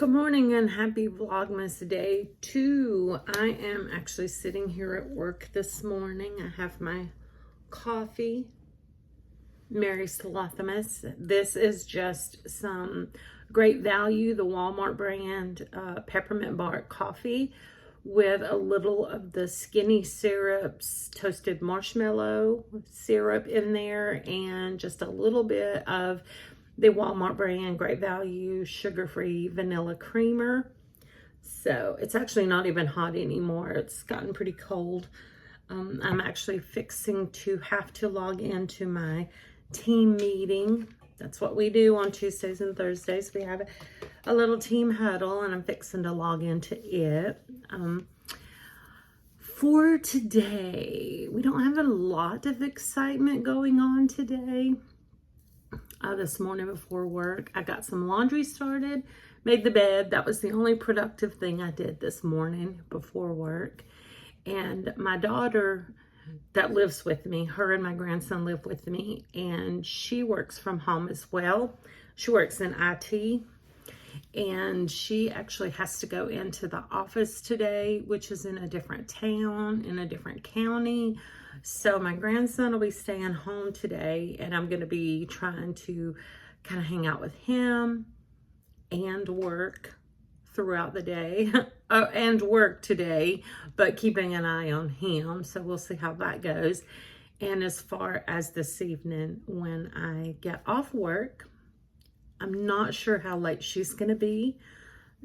Good morning and happy Vlogmas day 2. I am actually sitting here at work this morning. I have my coffee, Mary Slothamus. This is just some great value, the Walmart brand peppermint bark coffee with a little of the Skinny Syrups toasted marshmallow syrup in there and just a little bit of the Walmart brand Great Value sugar-free vanilla creamer. So it's actually not even hot anymore. It's gotten pretty cold. I'm actually fixing to have to log into my team meeting. That's what we do on Tuesdays and Thursdays. We have a little team huddle and I'm fixing to log into it. For today, we don't have a lot of excitement going on today. This morning before work, I got some laundry started, made the bed. That was the only productive thing I did this morning before work. And my daughter that lives with me, her and my grandson live with me, and she works from home as well. She works in IT, and she actually has to go into the office today, which is in a different town, in a different county. So my grandson will be staying home today, and I'm going to be trying to kind of hang out with him and work throughout the day and work today, but keeping an eye on him. So we'll see how that goes. And as far as this evening, when I get off work, I'm not sure how late she's going to be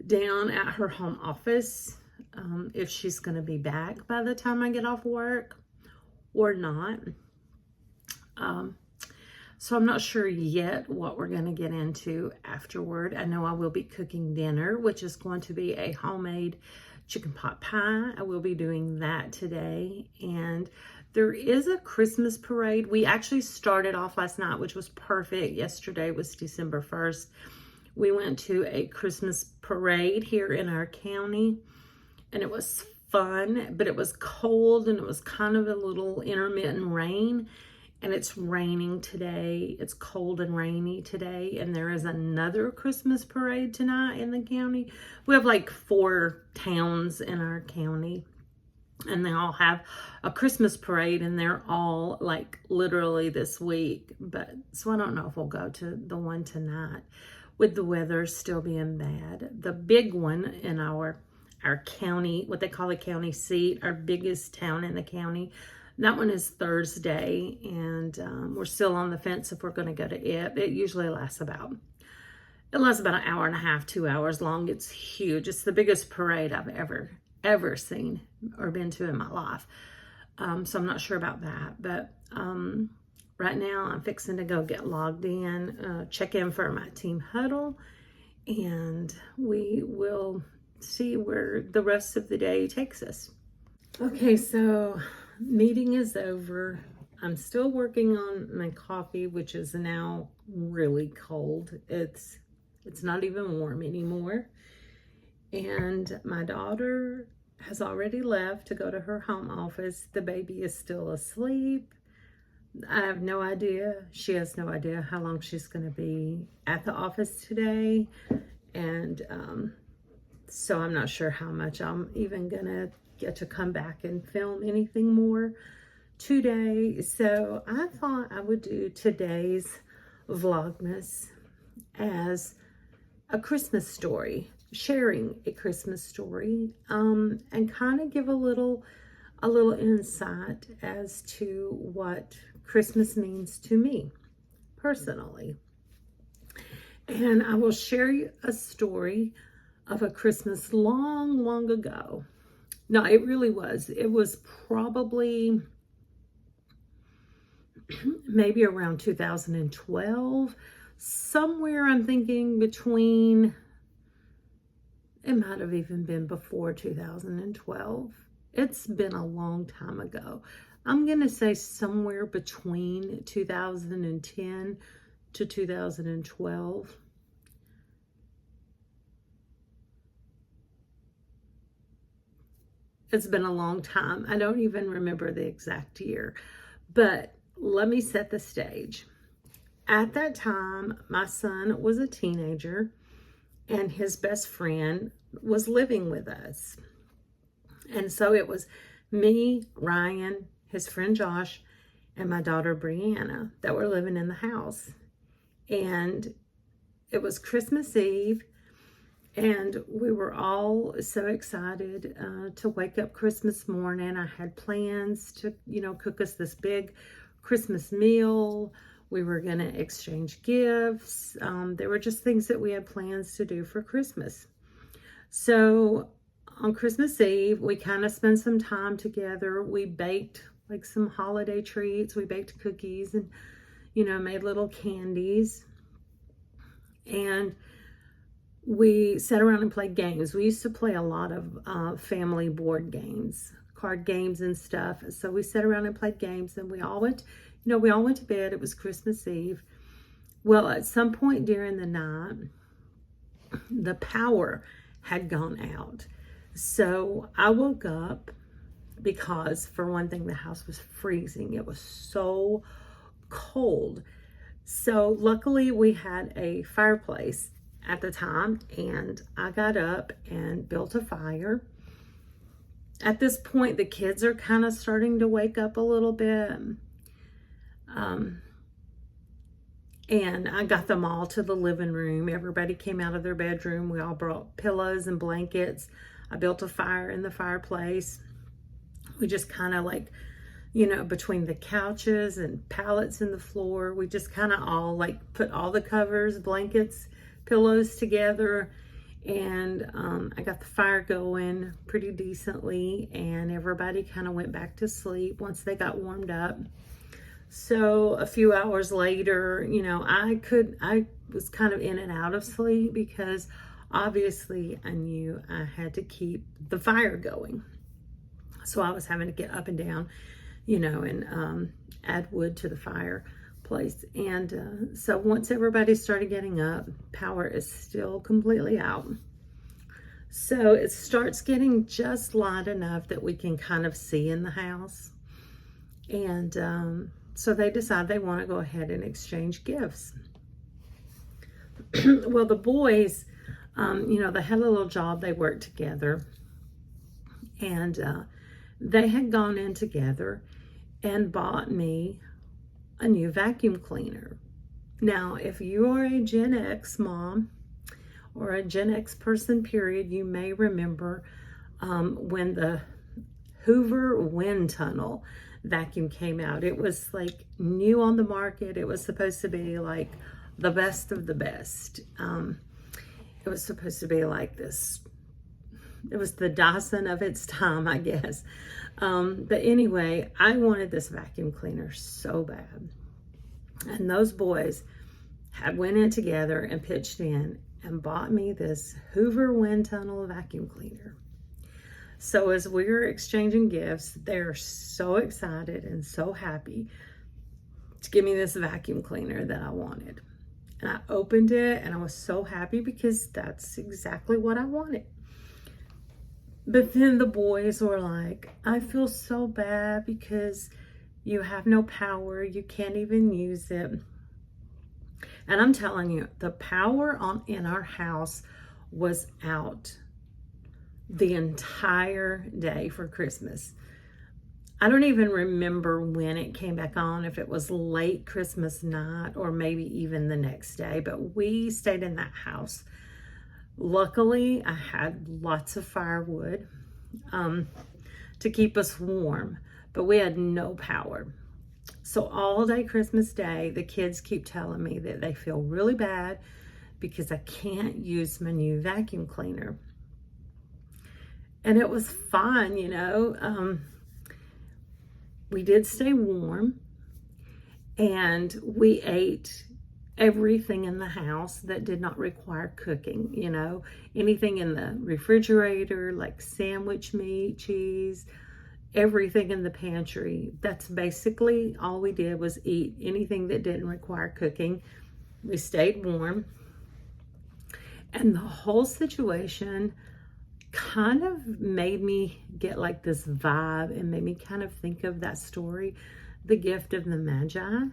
down at her home office, if she's going to be back by the time I get off work or not. So I'm not sure yet what we're going to get into afterward. I know I will be cooking dinner, which is going to be a homemade chicken pot pie. I will be doing that today. And there is a Christmas parade. We actually started off last night, which was perfect. Yesterday was December 1st. We went to a Christmas parade here in our county, and it was fun, but it was cold and it was kind of a little intermittent rain, and it's raining today. It's cold and rainy today, and there is another Christmas parade tonight in the county. We have like 4 towns in our county, and they all have a Christmas parade, and they're all like literally this week. But so I don't know if we'll go to the one tonight with the weather still being bad. The big one in our county, what they call a county seat, our biggest town in the county, that one is Thursday, and we're still on the fence if we're going to go to it. It usually lasts about an hour and a half, 2 hours long. It's huge. It's the biggest parade I've ever seen or been to in my life. So I'm not sure about that, but right now I'm fixing to go get logged in, check in for my team huddle, and we will see where the rest of the day takes us. Okay, so meeting is over. I'm still working on my coffee, which is now really cold. It's not even warm anymore. And my daughter has already left to go to her home office. The baby is still asleep. I have no idea. She has no idea how long she's going to be at the office today. And so I'm not sure how much I'm even going to get to come back and film anything more today. So I thought I would do today's Vlogmas as a Christmas story, sharing a Christmas story, and kind of give a little insight as to what Christmas means to me personally. And I will share you a story of a Christmas long ago. No, it really was. It was probably maybe around 2012. Somewhere I'm thinking between, it might have even been before 2012. It's been a long time ago. I'm going to say somewhere between 2010 to 2012. It's been a long time. I don't even remember the exact year, but let me set the stage. At that time, my son was a teenager, and his best friend was living with us. And so it was me, Ryan, his friend Josh, and my daughter Brianna that were living in the house. And it was Christmas Eve, and we were all so excited to wake up Christmas morning. I had plans to, cook us this big Christmas meal. We were going to exchange gifts. There were just things that we had plans to do for Christmas. So on Christmas Eve, we kind of spent some time together. We baked like some holiday treats. We baked cookies and, made little candies. And we sat around and played games. We used to play a lot of family board games, card games and stuff. So we sat around and played games, and we all went to bed. It was Christmas Eve. Well, at some point during the night, the power had gone out. So I woke up because, for one thing, the house was freezing. It was so cold. So luckily we had a fireplace at the time, and I got up and built a fire. At this point, the kids are kind of starting to wake up a little bit. And I got them all to the living room. Everybody came out of their bedroom. We all brought pillows and blankets. I built a fire in the fireplace. We just kind of between the couches and pallets in the floor, we just kind of all put all the covers, blankets, pillows together. And I got the fire going pretty decently, and everybody kind of went back to sleep once they got warmed up. So a few hours later, I was kind of in and out of sleep because obviously I knew I had to keep the fire going. So I was having to get up and down, and add wood to the fireplace. And so once everybody started getting up, power is still completely out. So it starts getting just light enough that we can kind of see in the house. And so they decide they want to go ahead and exchange gifts. Well, the boys, they had a little job. They worked together. And they had gone in together and bought me a new vacuum cleaner. Now, if you are a Gen X mom or a Gen X person, period, you may remember when the Hoover wind tunnel vacuum came out. It was new on the market. It was supposed to be the best of the best. It was supposed to be this. It was the Dyson of its time, I guess. But anyway, I wanted this vacuum cleaner so bad. And those boys went in together and pitched in and bought me this Hoover wind tunnel vacuum cleaner. So as we were exchanging gifts, they're so excited and so happy to give me this vacuum cleaner that I wanted. And I opened it, and I was so happy because that's exactly what I wanted. But then the boys were like, I feel so bad because you have no power. You can't even use it. And I'm telling you, the power in our house was out the entire day for Christmas. I don't even remember when it came back on, if it was late Christmas night or maybe even the next day, but we stayed in that house. Luckily, I had lots of firewood to keep us warm, but we had no power. So all day Christmas Day, the kids keep telling me that they feel really bad because I can't use my new vacuum cleaner. And it was fine, we did stay warm, and we ate everything in the house that did not require cooking, anything in the refrigerator, like sandwich meat, cheese, everything in the pantry. That's basically all we did, was eat anything that didn't require cooking. We stayed warm. And the whole situation kind of made me get this vibe, and made me kind of think of that story, The Gift of the Magi.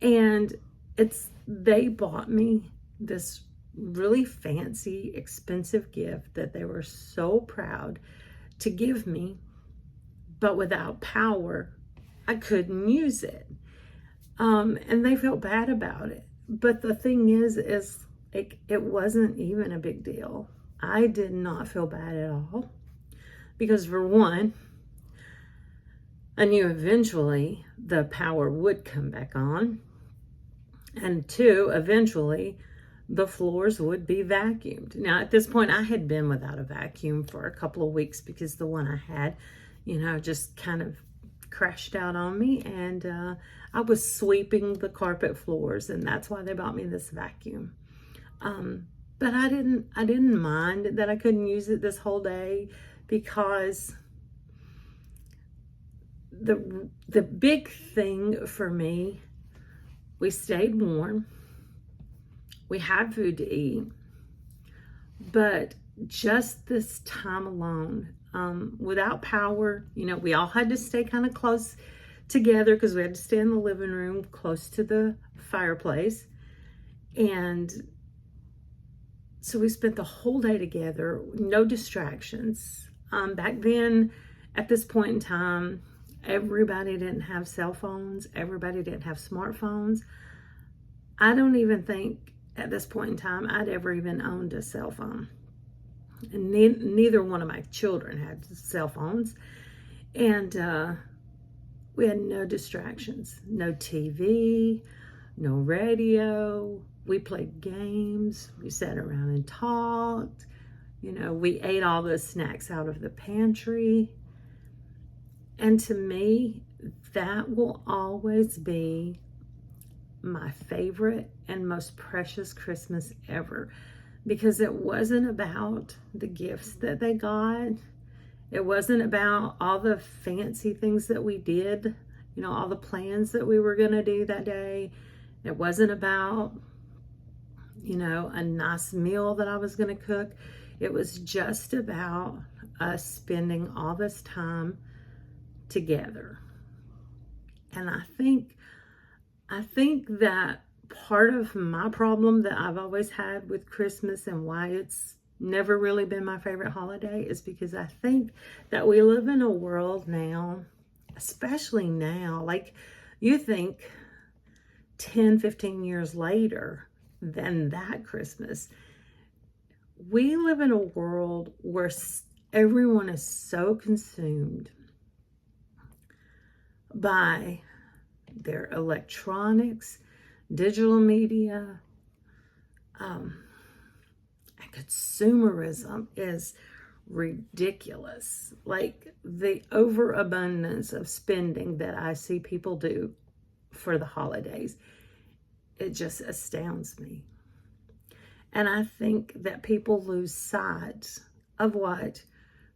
And they bought me this really fancy, expensive gift that they were so proud to give me, but without power, I couldn't use it. And they felt bad about it. But the thing is it wasn't even a big deal. I did not feel bad at all because, for one, I knew eventually the power would come back on. And two, eventually the floors would be vacuumed. Now, at this point, I had been without a vacuum for a couple of weeks because the one I had, just kind of crashed out on me, and I was sweeping the carpet floors, and that's why they bought me this vacuum. But I didn't mind that I couldn't use it this whole day, because the big thing for me, we stayed warm, we had food to eat, but just this time alone, without power, we all had to stay kind of close together because we had to stay in the living room close to the fireplace. And so we spent the whole day together, no distractions. Back then, at this point in time, everybody didn't have cell phones. Everybody didn't have smartphones. I don't even think at this point in time I'd ever even owned a cell phone. And neither one of my children had cell phones. And we had no distractions, no TV, no radio. We played games. We sat around and talked. We ate all the snacks out of the pantry. And to me, that will always be my favorite and most precious Christmas ever, because it wasn't about the gifts that they got. It wasn't about all the fancy things that we did, all the plans that we were going to do that day. It wasn't about, a nice meal that I was going to cook. It was just about us spending all this time together. And I think that part of my problem that I've always had with Christmas, and why it's never really been my favorite holiday, is because I think that we live in a world now, especially now, like, you think 10, 15 years later than that Christmas, we live in a world where everyone is so consumed by their electronics, digital media, and consumerism is ridiculous. Like, the overabundance of spending that I see people do for the holidays, it just astounds me. And I think that people lose sight of what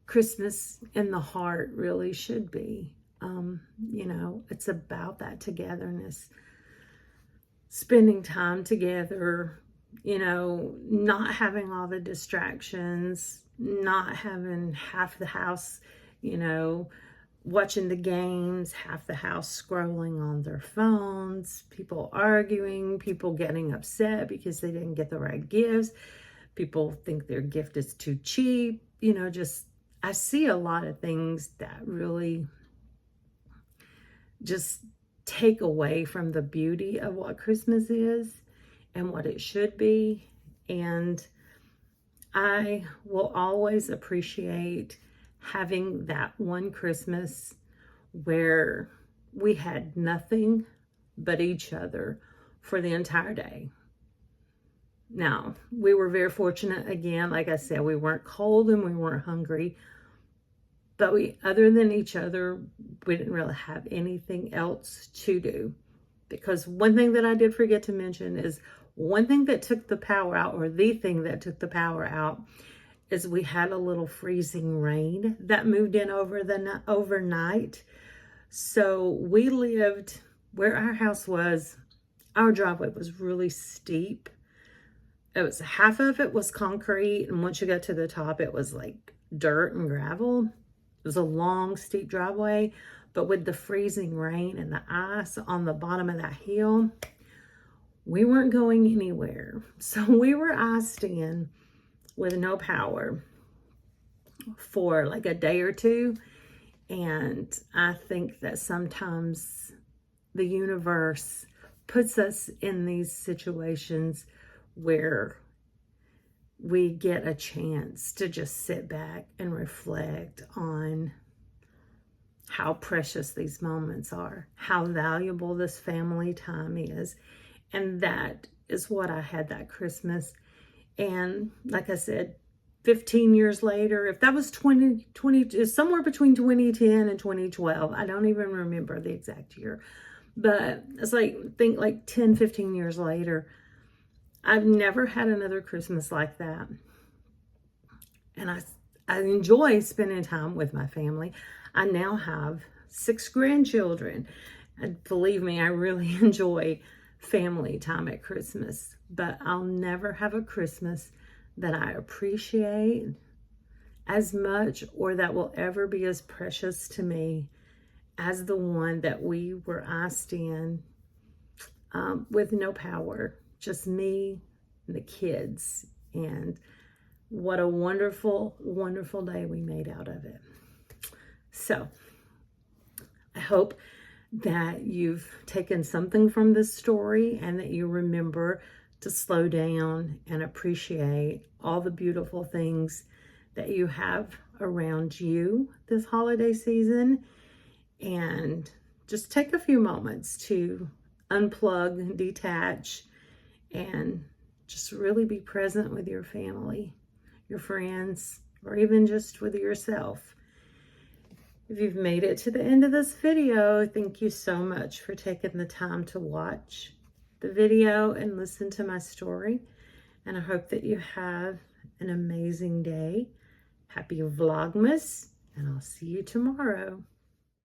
Christmas in the heart really should be. It's about that togetherness, spending time together, not having all the distractions, not having half the house, watching the games, half the house scrolling on their phones, people arguing, people getting upset because they didn't get the right gifts, people think their gift is too cheap, I see a lot of things that really just take away from the beauty of what Christmas is and what it should be. And I will always appreciate having that one Christmas where we had nothing but each other for the entire day. Now, we were very fortunate, again, like I said, we weren't cold and we weren't hungry, but other than each other, we didn't really have anything else to do. Because one thing that I did forget to mention is, one thing that took the power out, or the thing that took the power out, is we had a little freezing rain that moved in overnight. So we lived where our house was. Our driveway was really steep. Half of it was concrete, and once you got to the top, it was like dirt and gravel. It was a long, steep driveway, but with the freezing rain and the ice on the bottom of that hill, we weren't going anywhere. So we were iced in with no power for like a day or two. And I think that sometimes the universe puts us in these situations where we get a chance to just sit back and reflect on how precious these moments are, how valuable this family time is. And that is what I had that Christmas. And like I said, 15 years later, if that was 2020, somewhere between 2010 and 2012, I don't even remember the exact year, but it's like, think like 10, 15 years later, I've never had another Christmas like that. And I enjoy spending time with my family. I now have 6 grandchildren. And believe me, I really enjoy family time at Christmas. But I'll never have a Christmas that I appreciate as much, or that will ever be as precious to me as the one that we were iced in with no power, just me and the kids. And what a wonderful, wonderful day we made out of it. So I hope that you've taken something from this story and that you remember to slow down and appreciate all the beautiful things that you have around you this holiday season, and just take a few moments to unplug, detach, and just really be present with your family, your friends, or even just with yourself. If you've made it to the end of this video, thank you so much for taking the time to watch the video and listen to my story. And I hope that you have an amazing day. Happy Vlogmas, and I'll see you tomorrow.